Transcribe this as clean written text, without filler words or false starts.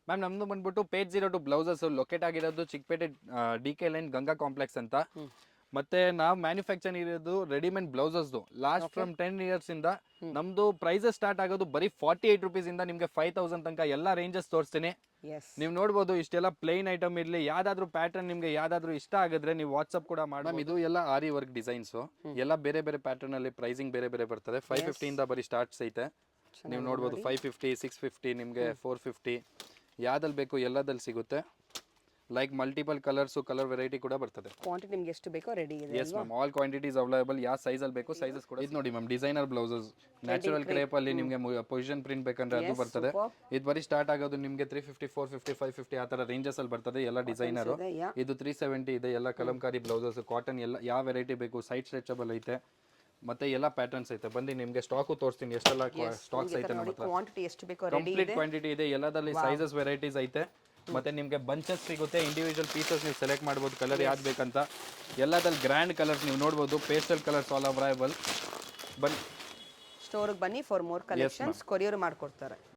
Ma'am ನಮ್ದು ಬಂದ್ಬಿಟ್ಟು page 02 blouses locate ಆಗಿರೋದು Chickpet DK line Ganga complex ಅಂತ. ಮತ್ತೆ ನಾವು ಮ್ಯಾನುಫ್ಯಾಕ್ಚರ್ ಇರೋದು ರೆಡಿಮೇಡ್ ಬ್ಲೌಸಸ್ದು ಲಾಸ್ಟ್ ಫ್ರಮ್ 10 ಇಯರ್ಸ್ ಇಂದ ನಮ್ದು ಪ್ರೈಸಸ್ ಸ್ಟಾರ್ಟ್ ಆಗೋದು ಬರೀ 48 ರುಪೀಸ್ ಇಂದ ನಿಮ್ಗೆ 5000 ತನಕ ಎಲ್ಲ ರೇಂಜಸ್ ತೋರಿಸ್ತೀನಿ. ಎಸ್ ನೀವು ನೋಡ್ಬೋದು ಇಷ್ಟೆಲ್ಲ ಪ್ಲೇನ್ ಐಟಮ್ ಇರಲಿ, ಯಾವ್ದಾದ್ರು ಪ್ಯಾಟರ್ನ್ ನಿಮ್ಗೆ ಯಾವ್ದಾದ್ರು ಇಷ್ಟ ಆಗಿದ್ರೆ ನೀವು ವಾಟ್ಸಪ್ ಕೂಡ ಮಾಡಿ. ಮ್ಯಾಮ್ ಇದು ಎಲ್ಲ ಆರಿ ವರ್ಕ್ ಡಿಸೈನ್ಸ್ ಎಲ್ಲ ಬೇರೆ ಬೇರೆ ಪ್ಯಾಟರ್ನ್ ಅಲ್ಲಿ ಪ್ರೈಸಿಂಗ್ ಬೇರೆ ಬೇರೆ ಬರ್ತದೆ. 550 ಇಂದ ಬರೀ ಸ್ಟಾರ್ಟ್ಸ್ ಐತೆ. ನೀವು ನೋಡ್ಬೋದು 550, 650, ನಿಮಗೆ 450 ಯಾವ್ದಲ್ಲಿ ಬೇಕು ಎಲ್ಲದಲ್ಲಿ ಸಿಗುತ್ತೆ. Like multiple colours colour variety ಕೂಡ ಬರ್ತದೆ. ಕ್ವಾಂಟಿಟಿ ನಿಮ್ಗೆ ಎಷ್ಟು ಬೇಕೋ ರೆಡಿ ಇದೆ. Yes ma'am, all quantities available. ಯಾವ ಸೈಜಲ್ಲಿ ಬೇಕು ಸೈಜಸ್ ಕೂಡ. ಇದು ನೋಡಿ ma'am, designer blouses natural crepe ಅಲ್ಲಿ ನಿಮಗೆ ಪೊಸಿಷನ್ ಪ್ರಿಂಟ್ ಬೇಕಂದ್ರೆ ಅದು ಬರ್ತದೆ. ಇದು ಬರೀ ಸ್ಟಾರ್ಟ್ ಆಗೋದು ನಿಮಗೆ 350, 450, 550 ಆ ಥರ ರೇಂಜಸ್ ಅಲ್ಲಿ ಬರ್ತದೆ. ಎಲ್ಲ ಡಿಸೈನರು. ಇದು 370 ಇದೆ. ಎಲ್ಲ ಕಲಂಕಾರಿ ಬ್ಲೌಸಸ್ ಕಾಟನ್ ಎಲ್ಲ ಯಾವ ವೆರೈಟಿ ಬೇಕು. ಸೈಡ್ ಸ್ಟ್ರೆಚಬಲ್ ಐತೆ ಮತ್ತೆ ಎಲ್ಲ ಪ್ಯಾಟರ್ನ್ಸ್ ಐತೆ. ಬಂದು ನಿಮಗೆ ಸ್ಟಾಕು ತೋರಿಸ್ತೀನಿ ಎಷ್ಟೆಲ್ಲ ಸ್ಟಾಕ್ಸ್ ಐತೆ ನಮ್ಮ ಹತ್ರ. ಕ್ವಾಂಟಿಟಿ ಎಷ್ಟು ಬೇಕೋ ರೆಡಿ ಕಂಪ್ಲೀಟ್ ಕ್ವಾಂಟಿಟಿ ಇದೆ. ಎಲ್ಲದಲ್ಲಿ ಸೈಜಸ್ ವೆರೈಟೀಸ್ ಐತೆ. ಮತ್ತೆ ನಿಮಗೆ ಬಂಚಸ್ ಸಿಗುತ್ತೆ. ಇಂಡಿವಿಜುವಲ್ ಪೀಸಸ್ ನೀವು ಸೆಲೆಕ್ಟ್ ಮಾಡ್ಬೋದು ಕಲರ್ ಯಾವ್ದು ಬೇಕಂತ. ಎಲ್ಲದಲ್ಲಿ ಗ್ರ್ಯಾಂಡ್ ಕಲರ್ಸ್ ನೀವು ನೋಡ್ಬೋದು. Pastel colours all available. ಬನ್ನಿ ಸ್ಟೋರ್ಗೆ ಬನ್ನಿ ಫಾರ್ ಮೋರ್ ಕಲೆಕ್ಷನ್ಸ್. ಕೊರಿಯರ್ ಮಾಡ್ಕೊಡ್ತಾರೆ.